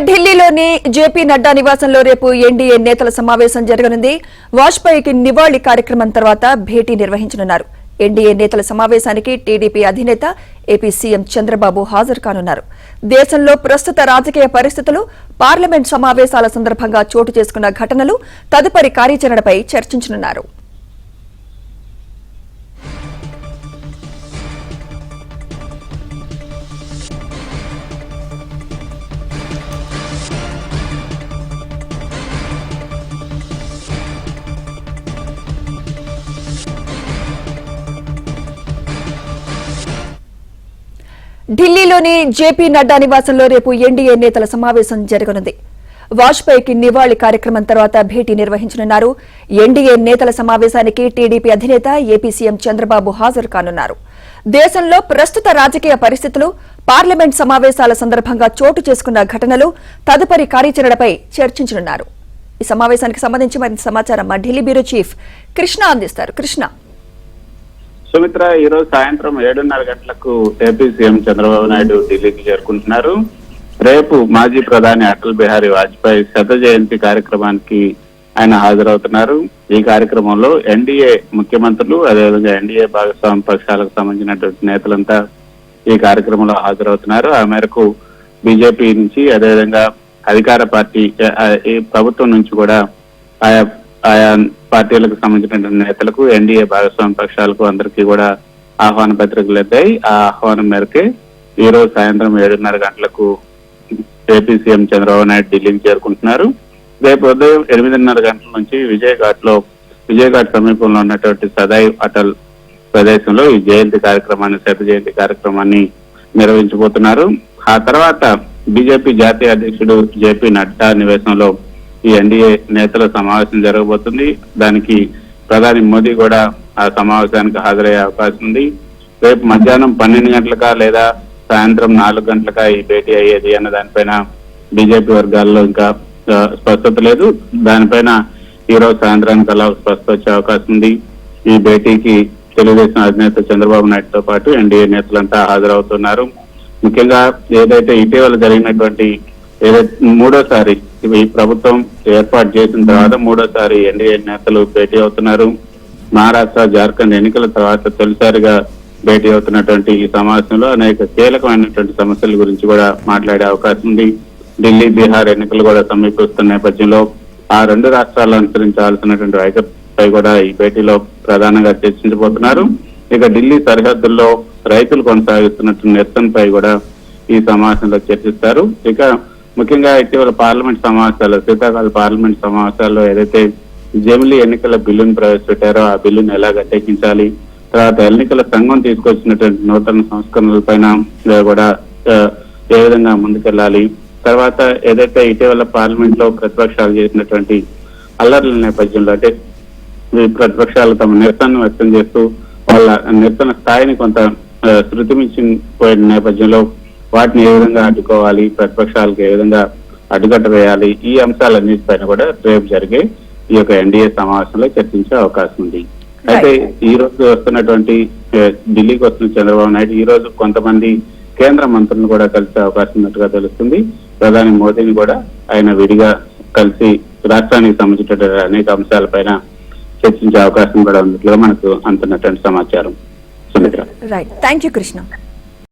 ఢిల్లీలోని జేపీ నడ్డా నివాసంలో రేపు ఎన్డీఏ నేతల సమావేశం జరగనుంది. వాజ్పేయికి నివాళి కార్యక్రమం తర్వాత భేటీ నిర్వహించనున్నారు. ఎన్డీఏ నేతల సమావేశానికి టీడీపీ అధినేత ఏపీ సీఎం చంద్రబాబు హాజరు కానున్నారు. దేశంలో ప్రస్తుత రాజకీయ పరిస్థితులు, పార్లమెంట్ సమావేశాల సందర్భంగా చోటు చేసుకున్న ఘటనలు, తదుపరి కార్యాచరణపై చర్చించనున్నారు. ఢిల్లీలోని జేపీ నడ్డా నివాసంలో రేపు ఎన్డీఏ నేతల సమావేశం జరగనుంది. వాజ్పేయికి నివాళి కార్యక్రమం తర్వాత భేటీ నిర్వహించనున్నారు. ఎన్డీఏ నేతల సమావేశానికి టీడీపీ అధినేత ఏపీ సీఎం చంద్రబాబు హాజరు కానున్నారు. దేశంలో ప్రస్తుత రాజకీయ పరిస్థితులు, పార్లమెంట్ సమావేశాల సందర్భంగా చోటు చేసుకున్న ఘటనలు, తదుపరి కార్యాచరణపై చర్చించనున్నారు. ఈ సమావేశానికి సంబంధించి మరింత సమాచారం మా ఢిల్లీ బ్యూరో చీఫ్ కృష్ణ అందిస్తారు. కృష్ణ, సుమిత్ర, ఈ రోజు సాయంత్రం 7:30 గంటలకు ఏపీ సీఎం చంద్రబాబు నాయుడు ఢిల్లీకి చేరుకుంటున్నారు. రేపు మాజీ ప్రధాని అటల్ బిహారీ వాజ్పేయి శత జయంతి కార్యక్రమానికి ఆయన హాజరవుతున్నారు. ఈ కార్యక్రమంలో ఎన్డీఏ ముఖ్యమంత్రులు, అదేవిధంగా ఎన్డీఏ భాగస్వామ్య పక్షాలకు సంబంధించినటువంటి నేతలంతా ఈ కార్యక్రమంలో హాజరవుతున్నారు. ఆ మేరకు బీజేపీ నుంచి, అదేవిధంగా అధికార పార్టీ ప్రభుత్వం నుంచి కూడా ఆయా పార్టీలకు సంబంధించిన నేతలకు, ఎన్డీఏ భాగస్వామ్య పక్షాలకు అందరికీ కూడా ఆహ్వాన పత్రికలు ఎత్తాయి. ఆ ఆహ్వానం మేరకే ఈ రోజు సాయంత్రం 7:30 గంటలకు ఏపీ సీఎం చంద్రబాబు నాయుడు ఢిల్లీకి చేరుకుంటున్నారు. రేపు ఉదయం 8:30 గంటల నుంచి విజయఘాట్ సమీపంలో ఉన్నటువంటి సదైవ్ అటల్ ప్రదేశంలో ఈ శత జయంతి కార్యక్రమాన్ని నిర్వహించబోతున్నారు. ఆ తర్వాత బీజేపీ జాతీయ అధ్యక్షుడు జేపీ నడ్డా నివాసంలో ఈ ఎన్డీఏ నేతల సమావేశం జరగబోతుంది. దానికి ప్రధాని మోదీ కూడా ఆ సమావేశానికి హాజరయ్యే అవకాశం ఉంది. రేపు మధ్యాహ్నం 12 గంటలకా లేదా సాయంత్రం 4 గంటలకా ఈ భేటీ అయ్యేది అన్న దానిపైన బీజేపీ వర్గాల్లో ఇంకా స్పష్టత లేదు. దానిపైన ఈ రోజు సాయంత్రానికి అలా స్పష్టత వచ్చే అవకాశం ఉంది. ఈ భేటీకి తెలుగుదేశం అధినేత చంద్రబాబు నాయుడుతో పాటు ఎన్డీఏ నేతలంతా హాజరవుతున్నారు. ముఖ్యంగా ఏదైతే ఇటీవల జరిగినటువంటి మూడోసారి ఈ ప్రభుత్వం ఏర్పాటు చేసిన తర్వాత మూడోసారి ఎన్డీఏ నేతలు భేటీ అవుతున్నారు. మహారాష్ట్ర, జార్ఖండ్ ఎన్నికల తర్వాత తొలిసారిగా భేటీ అవుతున్నటువంటి ఈ సమావేశంలో అనేక కీలకమైనటువంటి సమస్యల గురించి కూడా మాట్లాడే అవకాశం ఉంది. ఢిల్లీ, బీహార్ ఎన్నికలు కూడా సమీపిస్తున్న నేపథ్యంలో ఆ రెండు రాష్ట్రాలు అనుసరించాల్సినటువంటి వైఖరిపై కూడా ఈ భేటీలో ప్రధానంగా చర్చించబోతున్నారు. ఇక ఢిల్లీ సరిహద్దుల్లో రైతులు కొనసాగిస్తున్నటువంటి నిరసనపై కూడా ఈ సమావేశంలో చర్చిస్తారు. ఇక ముఖ్యంగా ఇటీవల శీతాకాల పార్లమెంట్ సమావేశాల్లో ఏదైతే జమిలీ ఎన్నికల బిల్లును ప్రవేశపెట్టారో ఆ బిల్లును ఎలా గట్టెక్కించాలి, తర్వాత ఎన్నికల సంఘం తీసుకొచ్చినటువంటి నూతన సంస్కరణలపైన కూడా ఏ విధంగా ముందుకెళ్లాలి, తర్వాత ఏదైతే ఇటీవల పార్లమెంట్ లో ప్రతిపక్షాలు చేసినటువంటి అల్లర్ల నేపథ్యంలో, అంటే ప్రతిపక్షాలు తమ నిరసనను వ్యక్తం చేస్తూ వాళ్ళ నిరసన స్థాయిని కొంత శృతిమించిపోయిన నేపథ్యంలో వాటిని ఏ విధంగా అడ్డుకోవాలి, ప్రతిపక్షాలకు ఏ విధంగా అడ్డుకట్ట వేయాలి, ఈ అంశాలన్నిటిపైన కూడా రేపు జరిగే ఈ యొక్క ఎన్డీఏ సమావేశంలో చర్చించే అవకాశం ఉంది. అయితే ఈ రోజు ఢిల్లీకి వస్తున్న చంద్రబాబు నాయుడు ఈ రోజు కొంతమంది కేంద్ర మంత్రులను కూడా కలిసే అవకాశం ఉన్నట్టుగా తెలుస్తుంది. ప్రధాని మోదీని కూడా ఆయన విడిగా కలిసి రాష్ట్రానికి సంబంధించిన అనేక అంశాలపైన చర్చించే అవకాశం కూడా ఉన్నట్లుగా మనకు అందుతున్నటువంటి సమాచారం. Right, thank you Krishna.